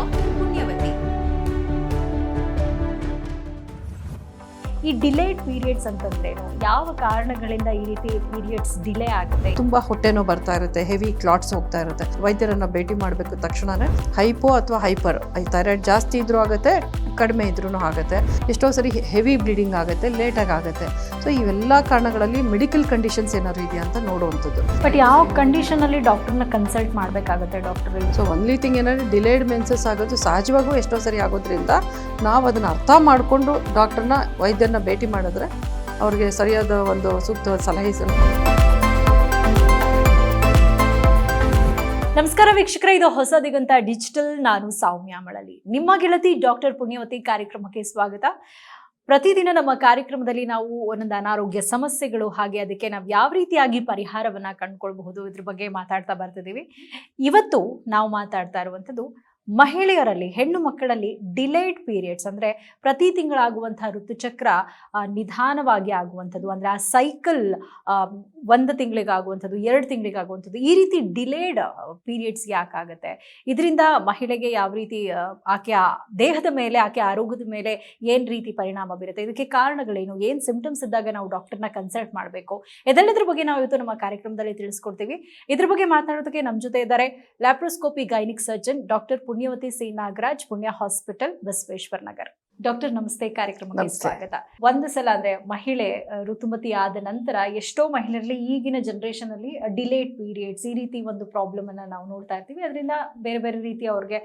Doctor ಪುಣ್ಯವತಿ. ಈ delayed periods ಅಂತಂದ್ರೇನು, ಯಾವ ಕಾರಣಗಳಿಂದ ಈ ರೀತಿ ಪೀರಿಯಡ್ಸ್ ಡಿಲೇ ಆಗುತ್ತೆ? ತುಂಬಾ ಹೊಟ್ಟೆ ನೋವು ಬರ್ತಾ ಇರುತ್ತೆ, ಹೆವಿ ಕ್ಲಾಟ್ಸ್ ಹೋಗ್ತಾ ಇರುತ್ತೆ, ವೈದ್ಯರನ್ನ ಭೇಟಿ ಮಾಡಬೇಕು ತಕ್ಷಣನೇ. ಹೈಪೋ ಅಥವಾ ಹೈಪರ್, ಥೈರಾಯ್ಡ್ ಜಾಸ್ತಿ ಇದ್ರೂ ಆಗುತ್ತೆ, ಕಡಿಮೆ ಇದ್ರೂ ಆಗುತ್ತೆ. ಎಷ್ಟೋ ಸರಿ ಹೆವಿ ಬ್ಲೀಡಿಂಗ್ ಆಗುತ್ತೆ, ಲೇಟಾಗಿ ಆಗುತ್ತೆ. ಸೊ ಇವೆಲ್ಲ ಕಾರಣಗಳಲ್ಲಿ ಮೆಡಿಕಲ್ ಕಂಡೀಷನ್ಸ್ ಏನಾದ್ರು ಇದೆಯಾ ಅಂತ ನೋಡುವಂಥದ್ದು. ಬಟ್ ಯಾವ ಕಂಡೀಷನ್ ಅಲ್ಲಿ ಡಾಕ್ಟರ್ನ ಕನ್ಸಲ್ಟ್ ಮಾಡಬೇಕಾಗುತ್ತೆ ಡಾಕ್ಟರ್? ಸೊ ಒನ್ಲಿ ಥಿಂಗ್ ಏನಂದ್ರೆ ಡಿಲೇಡ್ ಮೆನ್ಸಸ್ ಆಗೋದು ಸಹಜವಾಗೂ ಎಷ್ಟೋ ಸರಿ ಆಗೋದ್ರಿಂದ ನಾವು ಅದನ್ನ ಅರ್ಥ ಮಾಡಿಕೊಂಡು ಡಾಕ್ಟರ್ನ ವೈದ್ಯರನ್ನ ಭೇಟಿ ಮಾಡಿದ್ರೆ ಅವ್ರಿಗೆ ಸರಿಯಾದ ಒಂದು ಸೂಕ್ತವಾದ ಸಲಹೆ. ನಮಸ್ಕಾರ ವೀಕ್ಷಕರೇ, ಇದು ಹೊಸ ದಿಗಂತ ಡಿಜಿಟಲ್. ನಾನು ಸೌಮ್ಯ ಮಳಲಿ, ನಿಮ್ಮ ಗೆಳತಿ ಡಾಕ್ಟರ್ ಪುಣ್ಯವತಿ ಕಾರ್ಯಕ್ರಮಕ್ಕೆ ಸ್ವಾಗತ. ಪ್ರತಿದಿನ ನಮ್ಮ ಕಾರ್ಯಕ್ರಮದಲ್ಲಿ ನಾವು ಒಂದೊಂದು ಅನಾರೋಗ್ಯ ಸಮಸ್ಯೆಗಳು, ಹಾಗೆ ಅದಕ್ಕೆ ನಾವು ಯಾವ ರೀತಿಯಾಗಿ ಪರಿಹಾರವನ್ನ ಕಂಡುಕೊಳ್ಬಹುದು, ಇದ್ರ ಬಗ್ಗೆ ಮಾತಾಡ್ತಾ ಬರ್ತಿದ್ದೀವಿ. ಇವತ್ತು ನಾವು ಮಾತಾಡ್ತಾ ಇರುವಂಥದ್ದು ಮಹಿಳೆಯರಲ್ಲಿ, ಹೆಣ್ಣು ಮಕ್ಕಳಲ್ಲಿ ಡಿಲೇಡ್ ಪೀರಿಯಡ್ಸ್ ಅಂದರೆ ಪ್ರತಿ ತಿಂಗಳಾಗುವಂತಹ ಋತುಚಕ್ರ ನಿಧಾನವಾಗಿ ಆಗುವಂಥದ್ದು, ಅಂದರೆ ಆ ಸೈಕಲ್ 1 ತಿಂಗಳಿಗಾಗುವಂಥದ್ದು, 2 ತಿಂಗಳಿಗಾಗುವಂಥದ್ದು, ಈ ರೀತಿ ಡಿಲೇಡ್ ಪೀರಿಯಡ್ಸ್ ಯಾಕಾಗುತ್ತೆ? ಇದರಿಂದ ಮಹಿಳೆಗೆ ಯಾವ ರೀತಿ ಆಕೆಯ ದೇಹದ ಮೇಲೆ, ಆಕೆಯ ಆರೋಗ್ಯದ ಮೇಲೆ ಏನು ರೀತಿ ಪರಿಣಾಮ ಬೀರುತ್ತೆ, ಇದಕ್ಕೆ ಕಾರಣಗಳೇನು, ಏನು ಸಿಂಪ್ಟಮ್ಸ್ ಇದ್ದಾಗ ನಾವು ಡಾಕ್ಟರ್ನ ಕನ್ಸಲ್ಟ್ ಮಾಡಬೇಕು, ಇದೆಲ್ಲದ್ರ ಬಗ್ಗೆ ನಾವು ಇವತ್ತು ನಮ್ಮ ಕಾರ್ಯಕ್ರಮದಲ್ಲಿ ತಿಳಿಸ್ಕೊಡ್ತೀವಿ. ಇದ್ರ ಬಗ್ಗೆ ಮಾತನಾಡೋದಕ್ಕೆ ನಮ್ಮ ಜೊತೆ ಇದ್ದಾರೆ laparoscopy gynaec surgeon doctor Punyavathi C Nagaraj, Punya hospital, Basaveshwara Nagar. Doctor ನಮಸ್ತೆ, ಕಾರ್ಯಕ್ರಮಕ್ಕೆ ಸ್ವಾಗತ. ಒಂದು ಸಲ ಅಂದ್ರೆ ಮಹಿಳೆ ಋತುಮತಿ ಆದ ನಂತರ ಎಷ್ಟೋ ಮಹಿಳೆಯರಲ್ಲಿ ಈಗಿನ ಜನರೇಷನ್ ಅಲ್ಲಿ ಡಿಲೇಡ್ ಪೀರಿಯಡ್ಸ್ ಈ ರೀತಿ ಒಂದು ಪ್ರಾಬ್ಲಮ್ ಅನ್ನ ನಾವು ನೋಡ್ತಾ ಇರ್ತೀವಿ. ಅದರಿಂದ ಬೇರೆ ಬೇರೆ ರೀತಿ ಅವ್ರಿಗೆ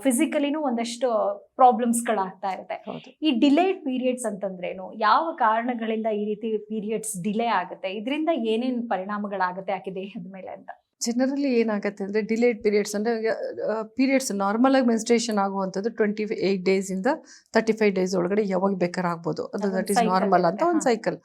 ಫಿಸಿಕಲಿನೂ ಒಂದಷ್ಟು ಪ್ರಾಬ್ಲಮ್ಸ್ ಗಳಾಗ್ತಾ ಇರುತ್ತೆ. ಈ ಡಿಲೇಡ್ ಪೀರಿಯಡ್ಸ್ ಅಂತಂದ್ರೇನು, ಯಾವ ಕಾರಣಗಳಿಂದ ಈ ರೀತಿ ಪೀರಿಯಡ್ಸ್ ಡಿಲೇ ಆಗುತ್ತೆ, ಇದರಿಂದ ಏನೇನು ಪರಿಣಾಮಗಳಾಗುತ್ತೆ ಆಕೆ ದೇಹದ ಮೇಲೆ ಅಂತ? ಜನರಲಿ ಏನಾಗುತ್ತೆ ಅಂದರೆ ಡಿಲೇಡ್ ಪೀರಿಯಡ್ಸ್ ಅಂದರೆ ಪೀರಿಯಡ್ಸ್ ನಾರ್ಮಲಾಗಿ ಮೆನ್ಸ್ಟ್ರೇಷನ್ ಆಗುವಂಥದ್ದು 28 ಡೇಸಿಂದ 35 ಡೇಸ್ ಒಳಗಡೆ ಯಾವಾಗ ಬೇಕಾದ್ರೆ ಆಗ್ಬೋದು. ಅದು ದಟ್ ಈಸ್ ನಾರ್ಮಲ್ ಅಂತ ಒಂದು ಸೈಕಲ್.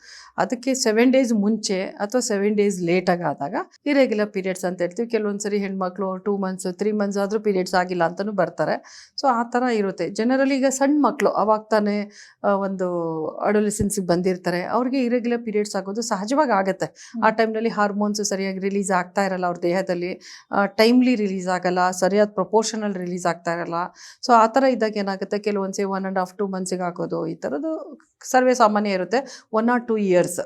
ಅದಕ್ಕೆ 7 ಡೇಸ್ ಮುಂಚೆ ಅಥವಾ 7 ಡೇಸ್ ಲೇಟಾಗಿ ಆದಾಗ ಇರೆಗ್ಯುಲರ್ ಪೀರಿಯಡ್ಸ್ ಅಂತ ಹೇಳ್ತೀವಿ. ಕೆಲವೊಂದ್ಸರಿ ಹೆಣ್ಮಕ್ಳು 2 ಮಂತ್ಸ್ 3 ಮಂತ್ಸ್ ಆದರೂ ಪೀರಿಯಡ್ಸ್ ಆಗಿಲ್ಲ ಅಂತಲೂ ಬರ್ತಾರೆ. ಸೊ ಆ ಥರ ಇರುತ್ತೆ. ಜನರಲಿ ಈಗ ಸಣ್ಣ ಮಕ್ಕಳು ಅವಾಗ ತಾನೇ ಒಂದು ಅಡೋಲೆಸೆನ್ಸ್ಗೆ ಬಂದಿರ್ತಾರೆ, ಅವ್ರಿಗೆ ಇರೆಗ್ಯುಲರ್ ಪೀರಿಯಡ್ಸ್ ಆಗೋದು ಸಹಜವಾಗಿ ಆಗುತ್ತೆ. ಆ ಟೈಮ್ನಲ್ಲಿ ಹಾರ್ಮೋನ್ಸ್ ಸರಿಯಾಗಿ ರಿಲೀಸ್ ಆಗ್ತಾ ಇರಲ್ಲ, ಅವ್ರ ದೇಹದಲ್ಲಿ ಟೈಮ್ಲಿ ರಿಲೀಸ್ ಆಗಲ್ಲ, ಸರಿಯಾದ ಪ್ರಪೋರ್ಷನಲ್ ರಿಲೀಸ್ ಆಗ್ತಾ ಇರಲ್ಲ. ಸೊ ಆ ಥರ ಇದ್ದಾಗ ಏನಾಗುತ್ತೆ, ಕೆಲವೊಂದ್ಸೆ 1.5-2 ಮಂತ್ಸಿಗೆ ಆಗೋದು, ಈ ಥರದ್ದು ಸರ್ವೇ ಸಾಮಾನ್ಯ ಇರುತ್ತೆ. 1 or 2 years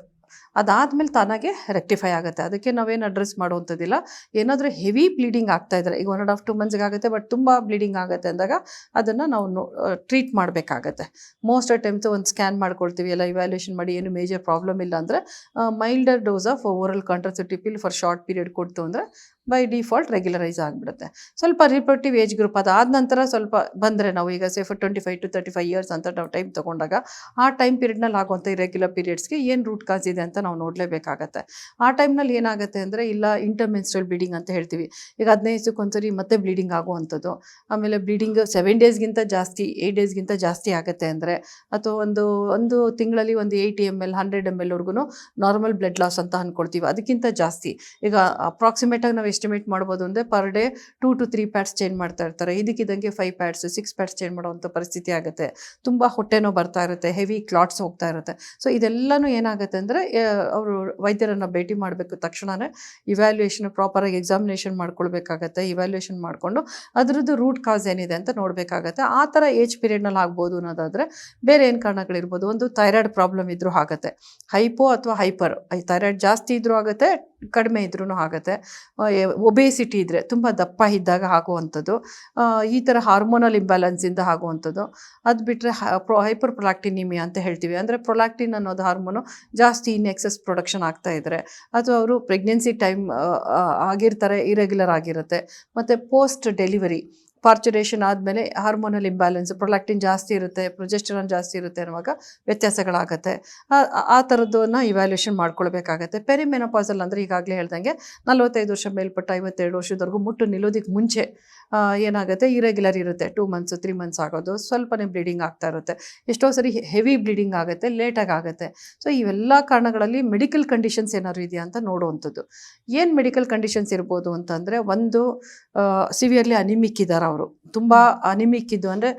ಅದಾದಮೇಲೆ ತಾನಾಗೆ ರೆಕ್ಟಿಫೈ ಆಗುತ್ತೆ. ಅದಕ್ಕೆ ನಾವೇನು ಅಡ್ರೆಸ್ ಮಾಡುವಂಥದ್ದಿಲ್ಲ. ಏನಾದರೂ ಹೆವಿ ಬ್ಲೀಡಿಂಗ್ ಆಗ್ತಾ ಇದ್ದಾರೆ, ಈಗ 1.5-2 ಮಂತ್ಸಿಗೆ ಆಗುತ್ತೆ, ಬಟ್ ತುಂಬ ಬ್ಲೀಡಿಂಗ್ ಆಗುತ್ತೆ ಅಂದಾಗ ಅದನ್ನು ನಾವು ಟ್ರೀಟ್ ಮಾಡಬೇಕಾಗತ್ತೆ. ಮೋಸ್ಟ್ ಟೈಮ್ಸ್ ಒಂದು ಸ್ಕ್ಯಾನ್ ಮಾಡ್ಕೊಳ್ತೀವಿ, ಎಲ್ಲ ಇವ್ಯಾಲ್ಯೂಷನ್ ಮಾಡಿ ಏನು ಮೇಜರ್ ಪ್ರಾಬ್ಲಮ್ ಇಲ್ಲ ಅಂದರೆ milder dose of oral contraceptive pill for short period ಕೊಡ್ತು ಅಂದರೆ ಬೈ ಡಿಫಾಲ್ಟ್ ರೆಗ್ಯುಲರೈಸ್ ಆಗಿಬಿಡುತ್ತೆ. ಸ್ವಲ್ಪ ರಿಪ್ರೊಡಕ್ಟಿವ್ ಏಜ್ ಗ್ರೂಪ್ ಅದಾದ ನಂತರ ಸ್ವಲ್ಪ ಬಂದರೆ, ನಾವು ಈಗ ಫಾರ್ 25 to 35 years ಅಂತ ನಾವು ಟೈಮ್ ತೊಗೊಂಡಾಗ ಆ ಟೈಮ್ ಪೀರಿಯಡ್ನಲ್ಲಿ ಆಗುವಂಥ ಇರೆಗ್ಯುಲರ್ ಪೀರಿಯಡ್ಸ್ಗೆ ಏನು ರೂಟ್ ಕಾಸ್ ಇದೆ ಅಂತ ನಾವು ನೋಡಲೇಬೇಕಾಗತ್ತೆ. ಆ ಟೈಮ್ನಲ್ಲಿ ಏನಾಗುತ್ತೆ ಅಂದರೆ, ಇಲ್ಲ ಇಂಟರ್ಮೆನ್ಸ್ಟ್ರಲ್ ಬ್ಲೀಡಿಂಗ್ ಅಂತ ಹೇಳ್ತೀವಿ. ಈಗ 15 ದಿವಸಕ್ಕೊಂದ್ಸರಿ ಮತ್ತೆ ಬ್ಲೀಡಿಂಗ್ ಆಗುವಂಥದ್ದು, ಆಮೇಲೆ ಬ್ಲೀಡಿಂಗ್ 7 ಡೇಸ್ಗಿಂತ ಜಾಸ್ತಿ, 8 ಡೇಸ್ಗಿಂತ ಜಾಸ್ತಿ ಆಗುತ್ತೆ ಅಂದರೆ, ಅಥವಾ ಒಂದು ತಿಂಗಳಲ್ಲಿ ಒಂದು 80 ml 100 ml ವರ್ಗೂ ನಾರ್ಮಲ್ ಬ್ಲಡ್ ಲಾಸ್ ಅಂತ ಅಂದ್ಕೊಳ್ತೀವಿ. ಅದಕ್ಕಿಂತ ಜಾಸ್ತಿ ಈಗ ಅಪ್ರಾಕ್ಸಿಮೇಟಾಗಿ ನಾವು ಎಸ್ಟಿಮೇಟ್ ಮಾಡ್ಬೋದು ಅಂದರೆ per day 2 to 3 pads change ಮಾಡ್ತಾ ಇರ್ತಾರೆ. ಇದಕ್ಕಿದ್ದಂಗೆ 5 ಪ್ಯಾಡ್ಸ್ 6 ಪ್ಯಾಡ್ಸ್ ಚೇಂಜ್ ಮಾಡುವಂಥ ಪರಿಸ್ಥಿತಿ ಆಗುತ್ತೆ. ತುಂಬ ಹೊಟ್ಟೆ ನೋವು ಬರ್ತಾ ಇರುತ್ತೆ, ಹೆವಿ ಕ್ಲಾಟ್ಸ್ ಹೋಗ್ತಾ ಇರುತ್ತೆ. ಸೊ ಇದೆಲ್ಲನೂ ಏನಾಗುತ್ತೆ ಅಂದರೆ, ಅವರು ವೈದ್ಯರನ್ನು ಭೇಟಿ ಮಾಡಬೇಕು ತಕ್ಷಣವೇ. ಇವ್ಯಾಲ್ಯೂಯೇಷನ್ ಪ್ರಾಪರಾಗಿ ಎಕ್ಸಾಮಿನೇಷನ್ ಮಾಡ್ಕೊಳ್ಬೇಕಾಗತ್ತೆ. ಇವ್ಯಾಲ್ಯೂಯೇಷನ್ ಮಾಡಿಕೊಂಡು ಅದರದ್ದು ರೂಟ್ ಕಾಸ್ ಏನಿದೆ ಅಂತ ನೋಡಬೇಕಾಗತ್ತೆ. ಆ ಥರ ಏಜ್ ಪೀರಿಯಡ್ನಲ್ಲಿ ಆಗ್ಬೋದು ಅನ್ನೋದಾದರೆ ಬೇರೆ ಏನು ಕಾರಣಗಳಿರ್ಬೋದು. ಒಂದು ಥೈರಾಯ್ಡ್ ಪ್ರಾಬ್ಲಮ್ ಇದ್ರೂ ಆಗುತ್ತೆ, ಹೈಪೋ ಅಥವಾ ಹೈಪರ್, ಥೈರಾಯ್ಡ್ ಜಾಸ್ತಿ ಇದ್ರೂ ಆಗುತ್ತೆ, ಕಡಿಮೆ ಇದ್ರೂ ಆಗುತ್ತೆ. ಒಬೇಸಿಟಿ ಇದ್ದರೆ, ತುಂಬ ದಪ್ಪ ಇದ್ದಾಗ ಆಗುವಂಥದ್ದು, ಈ ಥರ ಹಾರ್ಮೋನಲ್ ಇಂಬ್ಯಾಲೆನ್ಸಿಂದ ಆಗುವಂಥದ್ದು. ಅದು ಬಿಟ್ಟರೆ ಹೈಪರ್ ಪ್ರೊಲ್ಯಾಕ್ಟಿನಿಮಿಯಾ ಅಂತ ಹೇಳ್ತೀವಿ. ಅಂದರೆ ಪ್ರೊಲ್ಯಾಕ್ಟಿನ್ ಅನ್ನೋದು ಹಾರ್ಮೋನು ಜಾಸ್ತಿ ಇನ್ ಎಕ್ಸಸ್ ಪ್ರೊಡಕ್ಷನ್ ಆಗ್ತಾ ಇದ್ದರೆ, ಅಥವಾ ಅವರು ಪ್ರೆಗ್ನೆನ್ಸಿ ಟೈಮ್ ಆಗಿರ್ತಾರೆ, ಇರೆಗ್ಯುಲರ್ ಆಗಿರುತ್ತೆ. ಮತ್ತು ಪೋಸ್ಟ್ ಡೆಲಿವರಿ ಪಾರ್ಚುರೇಷನ್ ಆದಮೇಲೆ ಹಾರ್ಮೋನಲ್ ಇಂಬ್ಯಾಲೆನ್ಸ್, ಪ್ರೊಲ್ಯಾಕ್ಟಿನ್ ಜಾಸ್ತಿ ಇರುತ್ತೆ, ಪ್ರೊಜೆಸ್ಟರಾನ್ ಜಾಸ್ತಿ ಇರುತ್ತೆ ಅನ್ನುವಾಗ ವ್ಯತ್ಯಾಸಗಳಾಗುತ್ತೆ. ಆ ಥರದ್ದನ್ನು ಇವ್ಯಾಲ್ಯೂಷನ್ ಮಾಡ್ಕೊಳ್ಬೇಕಾಗತ್ತೆ. ಪೆರಿಮೆನೋಪಾಸಲ್ ಅಂದರೆ ಈಗಾಗಲೇ ಹೇಳ್ದಂಗೆ 45 ವರ್ಷ ಮೇಲ್ಪಟ್ಟ 52 ವರ್ಷದವರೆಗೂ ಮುಟ್ಟು ನಿಲ್ಲೋದಕ್ಕೆ ಮುಂಚೆ ಏನಾಗುತ್ತೆ, ಇರೆಗ್ಯುಲರ್ ಇರುತ್ತೆ. 2 ಮಂತ್ಸ್ 3 ಮಂತ್ಸ್ ಆಗೋದು, ಸ್ವಲ್ಪನೇ ಬ್ಲೀಡಿಂಗ್ ಆಗ್ತಾ ಇರುತ್ತೆ. ಎಷ್ಟೋ ಸರಿ ಹೆವಿ ಬ್ಲೀಡಿಂಗ್ ಆಗುತ್ತೆ, ಲೇಟಾಗಿ ಆಗುತ್ತೆ. ಸೊ ಇವೆಲ್ಲ ಕಾರಣಗಳಲ್ಲಿ ಮೆಡಿಕಲ್ ಕಂಡೀಷನ್ಸ್ ಏನಾದ್ರು ಇದೆಯಾ ಅಂತ ನೋಡುವಂಥದ್ದು. ಏನು ಮೆಡಿಕಲ್ ಕಂಡೀಷನ್ಸ್ ಇರ್ಬೋದು ಅಂತಂದರೆ, ಒಂದು ಸಿವಿಯರ್ಲಿ ಅನಿಮಿಕ್ ಇದ್ದಾರೆ, ಅವರು ತುಂಬ ಅನಿಮಿಕ್ ಇದ್ದು ಅಂದರೆ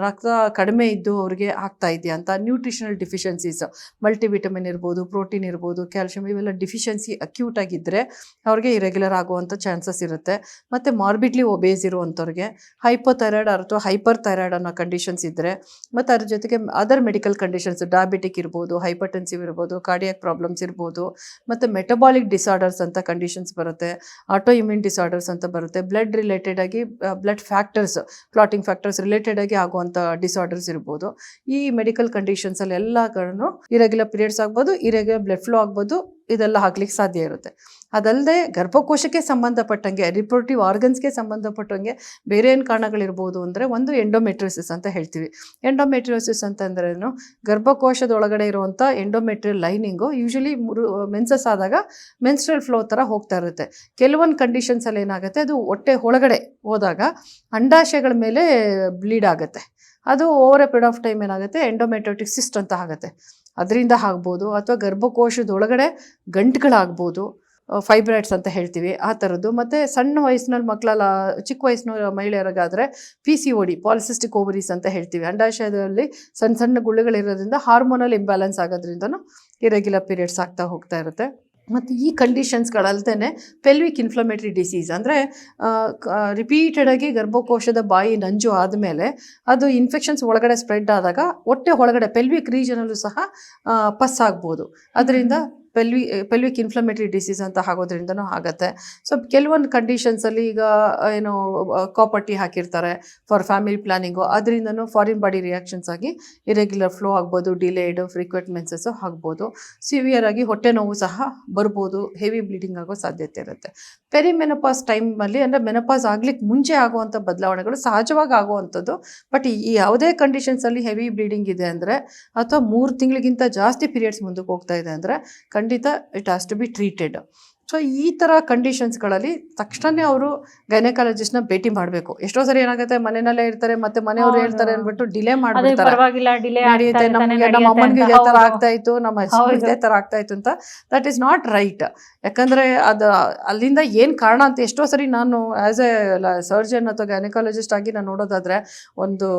ರಕ್ತ ಕಡಿಮೆ ಇದ್ದು ಅವ್ರಿಗೆ ಆಗ್ತಾ ಇದೆಯಾ ಅಂತ. ನ್ಯೂಟ್ರಿಷನಲ್ ಡಿಫಿಷಿಯನ್ಸೀಸ್, ಮಲ್ಟಿವಿಟಮಿನ್ ಇರ್ಬೋದು, ಪ್ರೋಟೀನ್ ಇರ್ಬೋದು, ಕ್ಯಾಲ್ಶಿಯಂ, ಇವೆಲ್ಲ ಡಿಫಿಷಿಯನ್ಸಿ ಅಕ್ಯೂಟ್ ಆಗಿದ್ದರೆ ಅವ್ರಿಗೆ ಇರೆಗ್ಯುಲರ್ ಆಗುವಂಥ ಚಾನ್ಸಸ್ ಇರುತ್ತೆ. ಮತ್ತು ಮಾರ್ಬಿಡ್ಲಿ ಒಬೇಸ್ ಡೇಸ್ ಇರುವಂಥವ್ರಿಗೆ, ಹೈಪೋಥೈರಾಯ್ಡ್ ಅಥವಾ ಹೈಪರ್ ಥೈರಾಯ್ಡ್ ಅನ್ನೋ ಕಂಡೀಷನ್ಸ್ ಇದ್ದರೆ, ಮತ್ತು ಅದ್ರ ಜೊತೆಗೆ ಅದರ್ ಮೆಡಿಕಲ್ ಕಂಡೀಷನ್ಸ್ ಡಯಾಬಿಟಿಕ್ ಇರ್ಬೋದು, ಹೈಪರ್ಟೆನ್ಸಿವ್ ಇರ್ಬೋದು, ಕಾರ್ಡಿಯಾಕ್ ಪ್ರಾಬ್ಲಮ್ಸ್ ಇರ್ಬೋದು, ಮತ್ತು ಮೆಟಬಾಲಿಕ್ ಡಿಸಾರ್ಡರ್ಸ್ ಅಂತ ಕಂಡೀಷನ್ಸ್ ಬರುತ್ತೆ, ಆಟೋ ಇಮ್ಯೂನ್ ಡಿಸಾರ್ಡರ್ಸ್ ಅಂತ ಬರುತ್ತೆ, ಬ್ಲಡ್ ರಿಲೇಟೆಡ್ ಆಗಿ blood factors, clotting factors related ಆಗಿ ಆಗುವಂಥ ಡಿಸಾರ್ಡರ್ಸ್ ಇರ್ಬೋದು. ಈ ಮೆಡಿಕಲ್ ಕಂಡೀಷನ್ಸಲ್ಲಿ ಎಲ್ಲ ಕಡೆನೂ ಇರೆಗ್ಯುಲರ್ ಪೀರಿಯಡ್ಸ್ ಆಗ್ಬೋದು, ಇರೆಗ್ಯುಲರ್ ಬ್ಲಡ್ ಫ್ಲೋ ಆಗ್ಬೋದು, ಇದೆಲ್ಲ ಆಗ್ಲಿಕ್ಕೆ ಸಾಧ್ಯ ಇರುತ್ತೆ. ಅದಲ್ಲದೆ ಗರ್ಭಕೋಶಕ್ಕೆ ಸಂಬಂಧಪಟ್ಟಂಗೆ, ರಿಪ್ರೊಡಕ್ಟಿವ್ ಆರ್ಗನ್ಸ್ಗೆ ಸಂಬಂಧಪಟ್ಟಂಗೆ ಬೇರೆ ಏನು ಕಾರಣಗಳಿರ್ಬೋದು ಅಂದರೆ, ಒಂದು ಎಂಡೋಮೆಟ್ರಿಯೋಸಿಸ್ ಅಂತ ಹೇಳ್ತೀವಿ. ಎಂಡೋಮೆಟ್ರಿಯೋಸಿಸ್ ಅಂತಂದ್ರೇನು, ಗರ್ಭಕೋಶದೊಳಗಡೆ ಇರುವಂಥ ಎಂಡೋಮೆಟ್ರಿಯಲ್ ಲೈನಿಂಗು ಯೂಶಲಿ ಮೆನ್ಸಸ್ ಆದಾಗ ಮೆನ್ಸ್ಟ್ರಲ್ ಫ್ಲೋ ಥರ ಹೋಗ್ತಾ ಇರುತ್ತೆ. ಕೆಲವೊಂದು ಕಂಡೀಷನ್ಸಲ್ಲಿ ಏನಾಗುತ್ತೆ, ಅದು ಹೊಟ್ಟೆ ಒಳಗಡೆ ಹೋದಾಗ ಅಂಡಾಶಯಗಳ ಮೇಲೆ ಬ್ಲೀಡ್ ಆಗುತ್ತೆ. ಅದು over A period of time ಏನಾಗುತ್ತೆ, ಎಂಡೋಮೆಟ್ರಿಯೋಟಿಕ್ ಸಿಸ್ಟ್ ಅಂತ ಆಗುತ್ತೆ. ಅದರಿಂದ ಆಗ್ಬೋದು, ಅಥವಾ ಗರ್ಭಕೋಶದೊಳಗಡೆ ಗಂಟುಗಳಾಗ್ಬೋದು, ಫೈಬ್ರಾಯ್ಡ್ಸ್ ಅಂತ ಹೇಳ್ತೀವಿ, ಆ ಥರದ್ದು. ಮತ್ತು ಸಣ್ಣ ವಯಸ್ಸಿನಲ್ಲಿ ಮಕ್ಕಳೆಲ್ಲ, ಚಿಕ್ಕ ವಯಸ್ಸಿನ ಮಹಿಳೆಯರಿಗಾದರೆ PCOD, ಪಾಲಿಸಿಸ್ಟಿಕ್ ಓವರೀಸ್ ಅಂತ ಹೇಳ್ತೀವಿ. ಅಂಡಾಶಯದಲ್ಲಿ ಸಣ್ಣ ಸಣ್ಣ ಗುಳ್ಳೆಗಳಿರೋದ್ರಿಂದ ಹಾರ್ಮೋನಲ್ ಇಂಬ್ಯಾಲೆನ್ಸ್ ಆಗೋದ್ರಿಂದನೂ ಇರೆಗ್ಯುಲರ್ ಪೀರಿಯಡ್ಸ್ ಆಗ್ತಾ ಹೋಗ್ತಾ ಇರುತ್ತೆ. ಮತ್ತು ಈ ಕಂಡೀಷನ್ಸ್ಗಳಲ್ದೇ ಪೆಲ್ವಿಕ್ ಇನ್ಫ್ಲಮೇಟ್ರಿ ಡಿಸೀಸ್ ಅಂದರೆ ರಿಪೀಟೆಡಾಗಿ ಗರ್ಭಕೋಶದ ಬಾಯಿ ನಂಜು ಆದಮೇಲೆ ಅದು ಇನ್ಫೆಕ್ಷನ್ಸ್ ಒಳಗಡೆ ಸ್ಪ್ರೆಡ್ ಆದಾಗ ಹೊಟ್ಟೆ ಒಳಗಡೆ ಪೆಲ್ವಿಕ್ ರೀಜನಲ್ಲೂ ಸಹ ಪಸ್ ಆಗ್ಬೋದು. ಅದರಿಂದ ಪೆಲ್ವಿಕ್ ಇನ್ಫ್ಲಮೇಟ್ರಿ ಡಿಸೀಸ್ ಅಂತ ಆಗೋದ್ರಿಂದನೂ ಆಗುತ್ತೆ. ಸೊ ಕೆಲವೊಂದು ಕಂಡೀಷನ್ಸಲ್ಲಿ ಈಗ ಏನು ಕಾಪರ್ಟಿ ಹಾಕಿರ್ತಾರೆ ಫಾರ್ ಫ್ಯಾಮಿಲಿ ಪ್ಲಾನಿಂಗು, ಅದರಿಂದನೂ ಫಾರಿನ್ ಬಾಡಿ ರಿಯಾಕ್ಷನ್ಸ್ ಆಗಿ ಇರೆಗ್ಯುಲರ್ ಫ್ಲೋ ಆಗ್ಬೋದು, ಡಿಲೇಡ್ ಫ್ರೀಕ್ವೆಂಟ್ ಮೆನ್ಸಸ್ಸು ಆಗ್ಬೋದು. ಸಿವಿಯರ್ ಆಗಿ ಹೊಟ್ಟೆ ನೋವು ಸಹ ಬರ್ಬೋದು, ಹೆವಿ ಬ್ಲೀಡಿಂಗ್ ಆಗೋ ಸಾಧ್ಯತೆ ಇರುತ್ತೆ. ಪೆರಿಮೆನೋಪಾಸ್ ಟೈಮಲ್ಲಿ ಅಂದರೆ ಮೆನೋಪಾಸ್ ಆಗ್ಲಿಕ್ಕೆ ಮುಂಚೆ ಆಗುವಂಥ ಬದಲಾವಣೆಗಳು ಸಹಜವಾಗಿ ಆಗುವಂಥದ್ದು. ಬಟ್ ಈ ಯಾವುದೇ ಕಂಡೀಷನ್ಸಲ್ಲಿ ಹೆವಿ ಬ್ಲೀಡಿಂಗ್ ಇದೆ ಅಂದರೆ, ಅಥವಾ 3 ತಿಂಗಳಿಗಿಂತ ಜಾಸ್ತಿ ಪೀರಿಯಡ್ಸ್ ಮುಂದಕ್ಕೆ ಹೋಗ್ತಾ ಇದೆ ಅಂದರೆ ಖಂಡಿತ it has to be treated. So ಈ ಥರ ಕಂಡೀಷನ್ಸ್ಗಳಲ್ಲಿ ತಕ್ಷಣವೇ ಅವರು ಗೈನಕಾಲಜಿಸ್ಟ್ನ ಭೇಟಿ ಮಾಡಬೇಕು. ಎಷ್ಟೋ ಸರಿ ಏನಾಗುತ್ತೆ, ಮನೆಯಲ್ಲೇ ಇರ್ತಾರೆ, ಮತ್ತೆ ಮನೆಯವರು ಹೇಳ್ತಾರೆ ಅಂದ್ಬಿಟ್ಟು ಡಿಲೇ ಮಾಡಿಬಿಡ್ತಾರೆ. ನಡೆಯುತ್ತೆ, ನಮಗೆ ನಮ್ಮ ಅಮ್ಮನಿಗೆ ಇದೇ ಥರ ಆಗ್ತಾ ಇತ್ತು, ನಮ್ಮ ಹಸ್ಬೆಂಡ್ ಇದೇ ಥರ ಆಗ್ತಾ ಇತ್ತು ಅಂತ. That is not right. ಯಾಕಂದರೆ ಅದು ಅಲ್ಲಿಂದ ಏನು ಕಾರಣ ಅಂತ ಎಷ್ಟೋ ಸರಿ ನಾನು ಆ್ಯಸ್ ಎ ಸರ್ಜನ್ ಅಥವಾ ಗೈನಕಾಲಜಿಸ್ಟ್ ಆಗಿ ನಾನು ನೋಡೋದಾದರೆ, ಒಂದು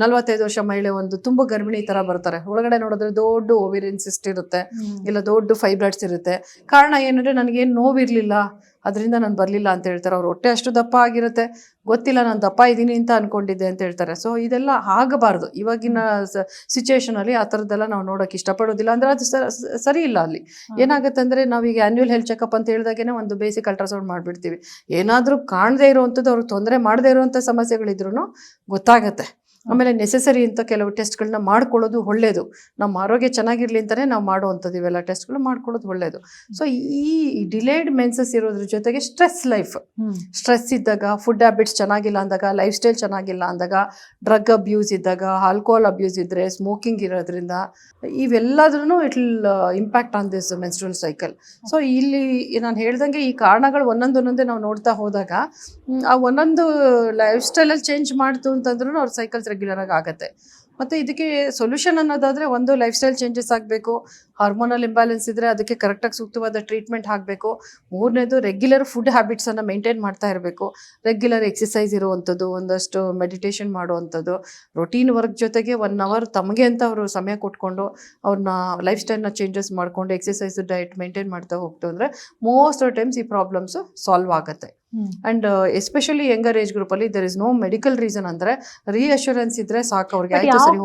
45 ವರ್ಷ ಮಹಿಳೆ ಒಂದು ತುಂಬ ಗರ್ಭಿಣಿ ಥರ ಬರ್ತಾರೆ. ಒಳಗಡೆ ನೋಡಿದ್ರೆ ದೊಡ್ಡ ಓವೇರಿಯನ್ ಸಿಸ್ಟ್ ಇರುತ್ತೆ, ಇಲ್ಲ ದೊಡ್ಡ ಫೈಬ್ರಾಯ್ಡ್ಸ್ ಇರುತ್ತೆ. ಕಾರಣ ಏನಂದರೆ ನನಗೇನು ನೋವಿರಲಿಲ್ಲ, ಅದರಿಂದ ನಾನು ಬರಲಿಲ್ಲ ಅಂತ ಹೇಳ್ತಾರೆ. ಅವ್ರು ಹೊಟ್ಟೆ ಅಷ್ಟು ದಪ್ಪ ಆಗಿರುತ್ತೆ, ಗೊತ್ತಿಲ್ಲ ನಾನು ದಪ್ಪ ಇದ್ದೀನಿ ಅಂತ ಅಂದ್ಕೊಂಡಿದ್ದೆ ಅಂತ ಹೇಳ್ತಾರೆ. ಸೊ ಇದೆಲ್ಲ ಆಗಬಾರ್ದು. ಇವಾಗಿನ ಸಿಚುವೇಷನಲ್ಲಿ ಆ ಥರದ್ದೆಲ್ಲ ನಾವು ನೋಡೋಕೆ ಇಷ್ಟಪಡೋದಿಲ್ಲ. ಅಂದರೆ ಅದು ಸರಿ ಇಲ್ಲ. ಅಲ್ಲಿ ಏನಾಗುತ್ತೆ ಅಂದರೆ, ನಾವೀಗ ಆ್ಯನ್ಯುವಲ್ ಹೆಲ್ತ್ ಚೆಕಪ್ ಅಂತ ಹೇಳಿದಾಗೇ ಒಂದು ಬೇಸಿಕ್ ಅಲ್ಟ್ರಾಸೌಂಡ್ ಮಾಡಿಬಿಡ್ತೀವಿ. ಏನಾದರೂ ಕಾಣದೇ ಇರುವಂಥದ್ದು, ಅವ್ರಿಗೆ ತೊಂದರೆ ಮಾಡದೇ ಇರುವಂಥ ಸಮಸ್ಯೆಗಳಿದ್ರೂ ಗೊತ್ತಾಗುತ್ತೆ. ಆಮೇಲೆ ನೆಸೆಸರಿ ಅಂತ ಕೆಲವು ಟೆಸ್ಟ್ಗಳನ್ನ ಮಾಡ್ಕೊಳ್ಳೋದು ಒಳ್ಳೆಯದು. ನಮ್ಮ ಆರೋಗ್ಯ ಚೆನ್ನಾಗಿರಲಿ ಅಂತಲೇ ನಾವು ಮಾಡುವಂಥದ್ದು ಇವೆಲ್ಲ ಟೆಸ್ಟ್ಗಳು ಮಾಡ್ಕೊಳ್ಳೋದು ಒಳ್ಳೆಯದು. ಸೊ ಈ ಡಿಲೇಡ್ ಮೆನ್ಸಸ್ ಇರೋದ್ರ ಜೊತೆಗೆ ಸ್ಟ್ರೆಸ್ ಇದ್ದಾಗ, ಫುಡ್ ಹ್ಯಾಬಿಟ್ಸ್ ಚೆನ್ನಾಗಿಲ್ಲ ಅಂದಾಗ, ಲೈಫ್ ಸ್ಟೈಲ್ ಚೆನ್ನಾಗಿಲ್ಲ ಅಂದಾಗ, ಡ್ರಗ್ ಅಬ್ಯೂಸ್ ಇದ್ದಾಗ, ಆಲ್ಕೋಹಾಲ್ ಅಬ್ಯೂಸ್ ಇದ್ದರೆ, ಸ್ಮೋಕಿಂಗ್ ಇರೋದ್ರಿಂದ, ಇವೆಲ್ಲದ್ರೂ it will impact on this menstrual cycle. So ಇಲ್ಲಿ ನಾನು ಹೇಳ್ದಂಗೆ ಈ ಕಾರಣಗಳು ಒಂದೊಂದೇ ನಾವು ನೋಡ್ತಾ ಹೋದಾಗ ಆ ಒಂದೊಂದು ಲೈಫ್ ಸ್ಟೈಲಲ್ಲಿ ಚೇಂಜ್ ಮಾಡ್ತು ಅಂತಂದ್ರೂ ಅವ್ರ ಸೈಕಲ್ಸ್ ರೆಗ್ಯುಲರ್ ಆಗಿ ಆಗುತ್ತೆ. ಮತ್ತು ಇದಕ್ಕೆ ಸೊಲ್ಯೂಷನ್ ಅನ್ನೋದಾದರೆ, ಒಂದು ಲೈಫ್ ಸ್ಟೈಲ್ ಚೇಂಜಸ್ ಆಗಬೇಕು, ಹಾರ್ಮೋನಲ್ ಇಂಬ್ಯಾಲೆನ್ಸ್ ಇದ್ದರೆ ಅದಕ್ಕೆ ಕರೆಕ್ಟಾಗಿ ಸೂಕ್ತವಾದ ಟ್ರೀಟ್ಮೆಂಟ್ ಆಗಬೇಕು. 3ನೇದು ರೆಗ್ಯುಲರ್ ಫುಡ್ ಹ್ಯಾಬಿಟ್ಸನ್ನು ಮೇಂಟೈನ್ ಮಾಡ್ತಾ ಇರಬೇಕು. ರೆಗ್ಯುಲರ್ ಎಕ್ಸಸೈಸ್ ಇರುವಂಥದ್ದು, ಒಂದಷ್ಟು ಮೆಡಿಟೇಷನ್ ಮಾಡುವಂಥದ್ದು, ರೊಟೀನ್ ವರ್ಕ್ ಜೊತೆಗೆ 1 ಅವರ್ ತಮಗೆ ಅಂತ ಅವರು ಸಮಯ ಕೊಟ್ಕೊಂಡು ಅವ್ರನ್ನ ಲೈಫ್ ಸ್ಟೈಲ್ನ ಚೇಂಜಸ್ ಮಾಡಿಕೊಂಡು ಎಕ್ಸಸೈಸು ಡಯಟ್ ಮೇಂಟೈನ್ ಮಾಡ್ತಾ ಹೋಗ್ತು ಅಂದರೆ ಮೋಸ್ಟ್ ಆಫ್ ಟೈಮ್ಸ್ ಈ ಪ್ರಾಬ್ಲಮ್ಸು ಸಾಲ್ವ್ ಆಗುತ್ತೆ. And especially younger age group ಅಲ್ಲಿ there is no medical reason. ಅಂದ್ರೆ ರಿಅಶ್ಯೂರೆನ್ಸ್ ಇದ್ರೆ ಸಾಕು ಅವ್ರಿಗೆ.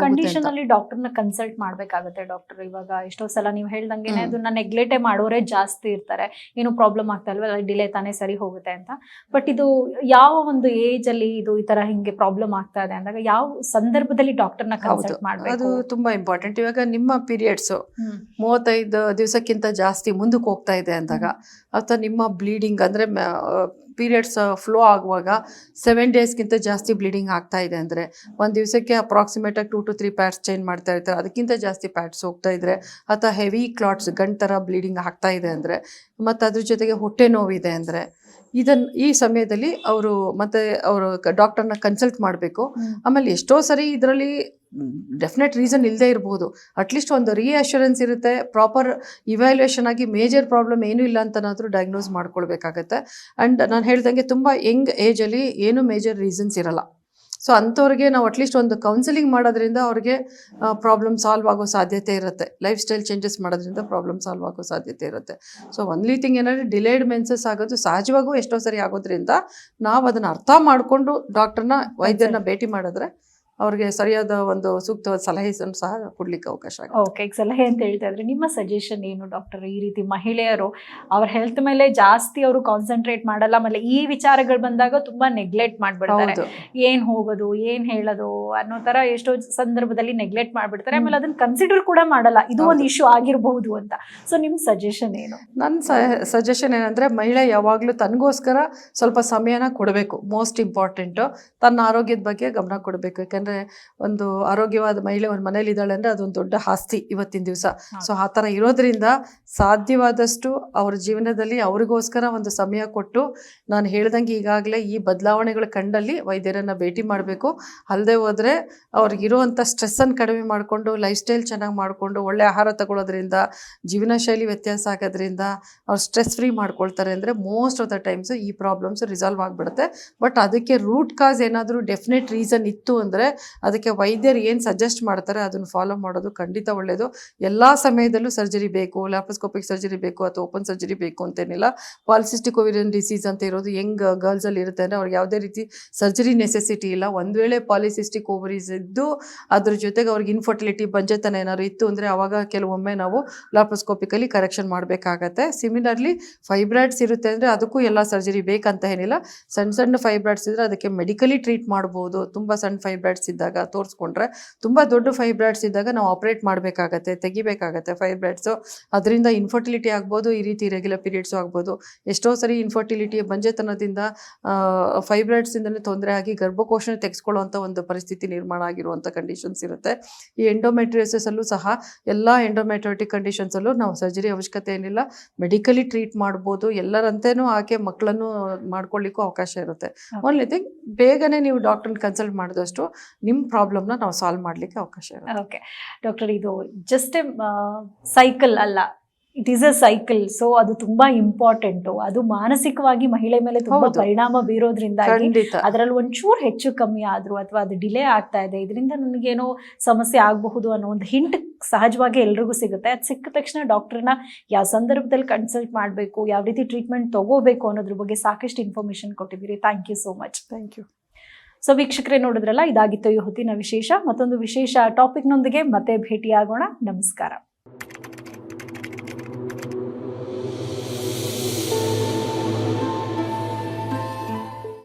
ಕಂಡೀಷನ್ ಅಲ್ಲಿ ಡಾಕ್ಟರ್ನ ಕನ್ಸಲ್ಟ್ ಮಾಡ್ಬೇಕಾಗುತ್ತೆ ಡಾಕ್ಟರ್? ಇವಾಗ ಎಷ್ಟೋ ಸಲ ನೀವು ಹೇಳ್ದಂಗೆ ಅದನ್ನ ನೆಗ್ಲೆಕ್ಟೇ ಮಾಡೋರೇ ಜಾಸ್ತಿ ಇರ್ತಾರೆ. ಏನು ಪ್ರಾಬ್ಲಮ್ ಆಗ್ತಾ ಇಲ್ವಾ, ಡಿಲೇ ತಾನೇ ಸರಿ ಹೋಗುತ್ತೆ ಅಂತ. ಬಟ್ ಇದು ಯಾವ ಒಂದು ಏಜ್ ಅಲ್ಲಿ ಇದು ಈ ತರ ಹಿಂಗೆ ಪ್ರಾಬ್ಲಮ್ ಆಗ್ತಾ ಇದೆ ಅಂದಾಗ ಯಾವ ಸಂದರ್ಭದಲ್ಲಿ ಡಾಕ್ಟರ್ನ ಕನ್ಸಲ್ಟ್ ಮಾಡ್ಬೇಕು? ಅದು ತುಂಬಾ ಇಂಪಾರ್ಟೆಂಟ್. ಇವಾಗ ನಿಮ್ಮ ಪೀರಿಯಡ್ಸ್ 35 ದಿವಸಕ್ಕಿಂತ ಜಾಸ್ತಿ ಮುಂದಕ್ಕೆ ಹೋಗ್ತಾ ಇದೆ ಅಂದಾಗ, ಅಥವಾ ನಿಮ್ಮ ಬ್ಲೀಡಿಂಗ್ ಅಂದ್ರೆ ಪೀರಿಯಡ್ಸ್ ಫ್ಲೋ ಆಗುವಾಗ 7 ಡೇಸ್ಗಿಂತ ಜಾಸ್ತಿ ಬ್ಲೀಡಿಂಗ್ ಆಗ್ತಾ ಇದೆ ಅಂದರೆ, ಒಂದು ದಿವಸಕ್ಕೆ ಅಪ್ರಾಕ್ಸಿಮೇಟಾಗಿ 2 to 3 ಪ್ಯಾಡ್ಸ್ ಚೇಂಜ್ ಮಾಡ್ತಾ ಇರ್ತಾರೆ, ಅದಕ್ಕಿಂತ ಜಾಸ್ತಿ ಪ್ಯಾಡ್ಸ್ ಹೋಗ್ತಾ ಇದ್ರೆ, ಅಥವಾ ಹೆವಿ ಕ್ಲಾಟ್ಸ್ ಗಂಟು ಥರ ಬ್ಲೀಡಿಂಗ್ ಆಗ್ತಾ ಇದೆ ಅಂದರೆ, ಮತ್ತು ಅದ್ರ ಜೊತೆಗೆ ಹೊಟ್ಟೆ ನೋವಿದೆ ಅಂದರೆ, ಈ ಸಮಯದಲ್ಲಿ ಅವರು ಡಾಕ್ಟರ್ನ ಕನ್ಸಲ್ಟ್ ಮಾಡಬೇಕು. ಆಮೇಲೆ ಎಷ್ಟೋ ಸರಿ ಇದರಲ್ಲಿ ಡೆಫಿನೆಟ್ ರೀಸನ್ ಇಲ್ಲದೆ ಇರ್ಬೋದು, ಅಟ್ಲೀಸ್ಟ್ ಒಂದು ರಿಅಶ್ಯೂರೆನ್ಸ್ ಇರುತ್ತೆ, ಪ್ರಾಪರ್ ಇವ್ಯಾಲ್ಯೂಯೇಷನ್ ಆಗಿ ಮೇಜರ್ ಪ್ರಾಬ್ಲಮ್ ಏನೂ ಇಲ್ಲ ಅಂತನಾದರೂ ಡಯಾಗ್ನೋಸ್ ಮಾಡ್ಕೊಳ್ಬೇಕಾಗತ್ತೆ. ಆ್ಯಂಡ್ ನಾನು ಹೇಳ್ದಂಗೆ ತುಂಬ ಯಂಗ್ ಏಜಲ್ಲಿ ಏನು ಮೇಜರ್ ರೀಸನ್ಸ್ ಇರಲ್ಲ. ಸೊ ಅಂಥವ್ರಿಗೆ ನಾವು ಅಟ್ಲೀಸ್ಟ್ ಒಂದು ಕೌನ್ಸಿಲಿಂಗ್ ಮಾಡೋದ್ರಿಂದ ಅವ್ರಿಗೆ ಪ್ರಾಬ್ಲಮ್ ಸಾಲ್ವ್ ಆಗೋ ಸಾಧ್ಯತೆ ಇರುತ್ತೆ. ಲೈಫ್ ಸ್ಟೈಲ್ ಚೇಂಜಸ್ ಮಾಡೋದ್ರಿಂದ ಪ್ರಾಬ್ಲಮ್ ಸಾಲ್ವ್ ಆಗೋ ಸಾಧ್ಯತೆ ಇರುತ್ತೆ. ಸೊ ಒನ್ಲಿ ಥಿಂಗ್ ಏನಂದರೆ ಡಿಲೇಡ್ ಮೆನ್ಸಸ್ ಆಗೋದು ಸಹಜವಾಗೂ ಎಷ್ಟೋ ಸರಿ ಆಗೋದ್ರಿಂದ ನಾವು ಅದನ್ನು ಅರ್ಥ ಮಾಡಿಕೊಂಡು ಡಾಕ್ಟರ್ನ ವೈದ್ಯರನ್ನ ಭೇಟಿ ಮಾಡಿದ್ರೆ ಅವ್ರಿಗೆ ಸರಿಯಾದ ಒಂದು ಸೂಕ್ತವಾದ ಸಲಹೆಯನ್ನು ಸಹ ಕೊಡ್ಲಿಕ್ಕೆ ಅವಕಾಶ ಆಗುತ್ತೆ. ಓಕೆ, ಸಲಹೆ ಅಂತ ಹೇಳ್ತಾ ಇದ್ರೆ ನಿಮ್ಮ ಸಜೆಷನ್ ಏನು ಡಾಕ್ಟರ್? ಈ ರೀತಿ ಮಹಿಳೆಯರು ಅವ್ರ ಹೆಲ್ತ್ ಮೇಲೆ ಜಾಸ್ತಿ ಅವರು ಕಾನ್ಸಂಟ್ರೇಟ್ ಮಾಡಲ್ಲ, ಆಮೇಲೆ ಈ ವಿಚಾರಗಳು ಬಂದಾಗ ತುಂಬಾ ನೆಗ್ಲೆಕ್ಟ್ ಮಾಡ್ಬಿಡ್ತಾರೆ. ಏನ್ ಹೋಗೋದು, ಏನ್ ಹೇಳೋದು ಅನ್ನೋ ತರ ಎಷ್ಟೋ ಸಂದರ್ಭದಲ್ಲಿ ನೆಗ್ಲೆಕ್ಟ್ ಮಾಡ್ಬಿಡ್ತಾರೆ. ಆಮೇಲೆ ಅದನ್ನ ಕನ್ಸಿಡರ್ ಕೂಡ ಮಾಡಲ್ಲ, ಇದು ಒಂದು ಇಶ್ಯೂ ಆಗಿರಬಹುದು ಅಂತ. ಸೊ ನಿಮ್ ಸಜೆಷನ್ ಏನು? ನನ್ನ ಸಜೆಷನ್ ಏನಂದ್ರೆ ಮಹಿಳೆ ಯಾವಾಗಲೂ ತನಗೋಸ್ಕರ ಸ್ವಲ್ಪ ಸಮಯನ ಕೊಡಬೇಕು. ಮೋಸ್ಟ್ ಇಂಪಾರ್ಟೆಂಟು ತನ್ನ ಆರೋಗ್ಯದ ಬಗ್ಗೆ ಗಮನ ಕೊಡಬೇಕು. ಯಾಕಂದ್ರೆ ಒಂದು ಆರೋಗ್ಯವಾದ ಮಹಿಳೆ ಒಂದು ಮನೇಲಿ ಇದ್ದಾಳೆ ಅಂದ್ರೆ ಅದೊಂದು ದೊಡ್ಡ ಆಸ್ತಿ ಇವತ್ತಿನ ದಿವಸ. ಸೊ ಆ ಥರ ಇರೋದ್ರಿಂದ ಸಾಧ್ಯವಾದಷ್ಟು ಅವ್ರ ಜೀವನದಲ್ಲಿ ಅವ್ರಿಗೋಸ್ಕರ ಒಂದು ಸಮಯ ಕೊಟ್ಟು, ನಾನು ಹೇಳ್ದಂಗೆ ಈಗಾಗಲೇ ಈ ಬದಲಾವಣೆಗಳ ಕಂಡಲ್ಲಿ ವೈದ್ಯರನ್ನು ಭೇಟಿ ಮಾಡಬೇಕು. ಅಲ್ಲದೆ ಹೋದರೆ ಅವ್ರಿಗಿರುವಂಥ ಸ್ಟ್ರೆಸ್ಸನ್ನು ಕಡಿಮೆ ಮಾಡಿಕೊಂಡು ಲೈಫ್ ಸ್ಟೈಲ್ ಚೆನ್ನಾಗಿ ಮಾಡಿಕೊಂಡು ಒಳ್ಳೆ ಆಹಾರ ತಗೊಳ್ಳೋದ್ರಿಂದ, ಜೀವನ ಶೈಲಿ ವ್ಯತ್ಯಾಸ ಆಗೋದ್ರಿಂದ ಅವ್ರು ಸ್ಟ್ರೆಸ್ ಫ್ರೀ ಮಾಡ್ಕೊಳ್ತಾರೆ. ಅಂದರೆ ಮೋಸ್ಟ್ ಆಫ್ ದ ಟೈಮ್ಸು ಈ ಪ್ರಾಬ್ಲಮ್ಸ್ ರಿಸಾಲ್ವ್ ಆಗಿಬಿಡುತ್ತೆ. ಬಟ್ ಅದಕ್ಕೆ ರೂಟ್ ಕಾಸ್ ಏನಾದರೂ ಡೆಫಿನೆಟ್ ರೀಸನ್ ಇತ್ತು ಅಂದರೆ ಅದಕ್ಕೆ ವೈದ್ಯರು ಏನು ಸಜೆಸ್ಟ್ ಮಾಡ್ತಾರೆ ಅದನ್ನು ಫಾಲೋ ಮಾಡೋದು ಖಂಡಿತ ಒಳ್ಳೆಯದು. ಎಲ್ಲ ಸಮಯದಲ್ಲೂ ಸರ್ಜರಿ ಬೇಕು, ಲ್ಯಾಪ್ರೋಸ್ಕೋಪಿಕ್ ಸರ್ಜರಿ ಬೇಕು ಅಥವಾ ಓಪನ್ ಸರ್ಜರಿ ಬೇಕು ಅಂತೇನಿಲ್ಲ. ಪಾಲಿಸಿಸ್ಟಿಕ್ ಓವೇರಿಯನ್ ಡಿಸೀಸ್ ಅಂತ ಇರೋದು ಯಂಗ್ ಗರ್ಲ್ಸಲ್ಲಿ ಇರುತ್ತೆ ಅಂದರೆ ಅವ್ರಿಗೆ ಯಾವುದೇ ರೀತಿ ಸರ್ಜರಿ ನೆಸೆಸಿಟಿ ಇಲ್ಲ. ಒಂದು ವೇಳೆ ಪಾಲಿಸಿಸ್ಟಿಕ್ ಓವರೀಸ್ ಇದ್ದು ಅದ್ರ ಜೊತೆಗೆ ಅವ್ರಿಗೆ ಇನ್ಫರ್ಟಿಲಿಟಿ ಬಂಜೆತನ ಏನಾದ್ರು ಇತ್ತು ಅಂದರೆ ಆವಾಗ ಕೆಲವೊಮ್ಮೆ ನಾವು ಲ್ಯಾಪ್ರೋಸ್ಕೋಪಿಕಲಿ ಕರೆಕ್ಷನ್ ಮಾಡಬೇಕಾಗತ್ತೆ. ಸಿಮಿಲರ್ಲಿ ಫೈಬ್ರಾಯ್ಡ್ಸ್ ಇರುತ್ತೆ ಅಂದರೆ ಅದಕ್ಕೂ ಎಲ್ಲ ಸರ್ಜರಿ ಬೇಕಂತ ಏನಿಲ್ಲ. ಸಣ್ಣ ಸಣ್ಣ ಫೈಬ್ರಾಯ್ಡ್ಸ್ ಇದ್ದರೆ ಅದಕ್ಕೆ ಮೆಡಿಕಲಿ ಟ್ರೀಟ್ ಮಾಡ್ಬೋದು. ತುಂಬ ಸಣ್ಣ ಫೈಬ್ರಾಯ್ಡ್ಸ್ ಇದ್ದಾಗ ತೋರಿಸ್ಕೊಂಡ್ರೆ, ತುಂಬ ದೊಡ್ಡ ಫೈಬ್ರಾಯ್ಡ್ಸ್ ಇದ್ದಾಗ ನಾವು ಆಪ್ರೇಟ್ ಮಾಡಬೇಕಾಗತ್ತೆ, ತೆಗಿಬೇಕಾಗತ್ತೆ ಫೈಬ್ರಾಯ್ಡ್ಸು. ಅದರಿಂದ ಇನ್ಫರ್ಟಿಲಿಟಿ ಆಗ್ಬೋದು, ಈ ರೀತಿ ರೆಗ್ಯುಲರ್ ಪೀರಿಯಡ್ಸು ಆಗ್ಬೋದು. ಎಷ್ಟೋ ಸರಿ ಇನ್ಫರ್ಟಿಲಿಟಿ ಬಂಜೆತನದಿಂದ ಫೈಬ್ರಾಯ್ಡ್ಸಿಂದಲೇ ತೊಂದರೆ ಆಗಿ ಗರ್ಭಕೋಶ ತೆಗೆಸ್ಕೊಳ್ಳುವಂಥ ಒಂದು ಪರಿಸ್ಥಿತಿ ನಿರ್ಮಾಣ ಆಗಿರುವಂಥ ಕಂಡೀಷನ್ಸ್ ಇರುತ್ತೆ. ಈ ಎಂಡೋಮೆಟ್ರಿಯೋಸಿಸಲ್ಲೂ ಸಹ ಎಲ್ಲ ಎಂಡೋಮೆಟ್ರಿಯೋಟಿಕ್ ಕಂಡೀಷನ್ಸಲ್ಲೂ ನಾವು ಸರ್ಜರಿ ಅವಶ್ಯಕತೆ ಏನಿಲ್ಲ, ಮೆಡಿಕಲಿ ಟ್ರೀಟ್ ಮಾಡ್ಬೋದು. ಎಲ್ಲರಂತೆಯೂ ಆಕೆ ಮಕ್ಕಳನ್ನು ಮಾಡ್ಕೊಳ್ಳಿಕ್ಕೂ ಅವಕಾಶ ಇರುತ್ತೆ. ಓನ್ಲಿ ಥಿಂಗ್ ಬೇಗನೆ ನೀವು ಡಾಕ್ಟರ್ನ ಕನ್ಸಲ್ಟ್ ಮಾಡಿದಷ್ಟು ನಿಮ್ಮ ಪ್ರಾಬ್ಲಮ್ನ ನಾವು ಸಾಲ್ವ್ ಮಾಡಲಿಕ್ಕೆ ಅವಕಾಶ ಇರುತ್ತೆ. ಓಕೆ ಡಾಕ್ಟರ್, ಇದು ಜಸ್ಟ್ ಸೈಕಲ್ ಅಲ್ಲ, it is a cycle. So ಅದು ತುಂಬಾ ಇಂಪಾರ್ಟೆಂಟು. ಅದು ಮಾನಸಿಕವಾಗಿ ಮಹಿಳೆ ಮೇಲೆ ತುಂಬಾ ಪರಿಣಾಮ ಬೀರೋದ್ರಿಂದಾಗಿ ಅದರಲ್ಲಿ ಒಂಚೂರು ಹೆಚ್ಚು ಕಮ್ಮಿ ಆದ್ರೂ ಅಥವಾ ಅದು ಡಿಲೇ ಆಗ್ತಾ ಇದೆ, ಇದರಿಂದ ನನಗೇನೋ ಸಮಸ್ಯೆ ಆಗಬಹುದು ಅನ್ನೋ ಒಂದು ಹಿಂಟ್ ಸಹಜವಾಗಿ ಎಲ್ರಿಗೂ ಸಿಗುತ್ತೆ. ಅದು ಸಿಕ್ಕ ತಕ್ಷಣ ಡಾಕ್ಟರ್ನ ಯಾವ ಸಂದರ್ಭದಲ್ಲಿ ಕನ್ಸಲ್ಟ್ ಮಾಡಬೇಕು, ಯಾವ ರೀತಿ ಟ್ರೀಟ್ಮೆಂಟ್ ತಗೋಬೇಕು ಅನ್ನೋದ್ರ ಬಗ್ಗೆ ಸಾಕಷ್ಟು ಇನ್ಫಾರ್ಮೇಶನ್ ಕೊಟ್ಟಿದ್ದೀರಿ. Thank you so much. Thank you. So ವೀಕ್ಷಕರೇ, ನೋಡಿದ್ರಲ್ಲ, ಇದಾಗಿತ್ತು ಈ ಹೊತ್ತಿನ ವಿಶೇಷ. ಮತ್ತೊಂದು ವಿಶೇಷ ಟಾಪಿಕ್ನೊಂದಿಗೆ ಮತ್ತೆ ಭೇಟಿಯಾಗೋಣ. ನಮಸ್ಕಾರ.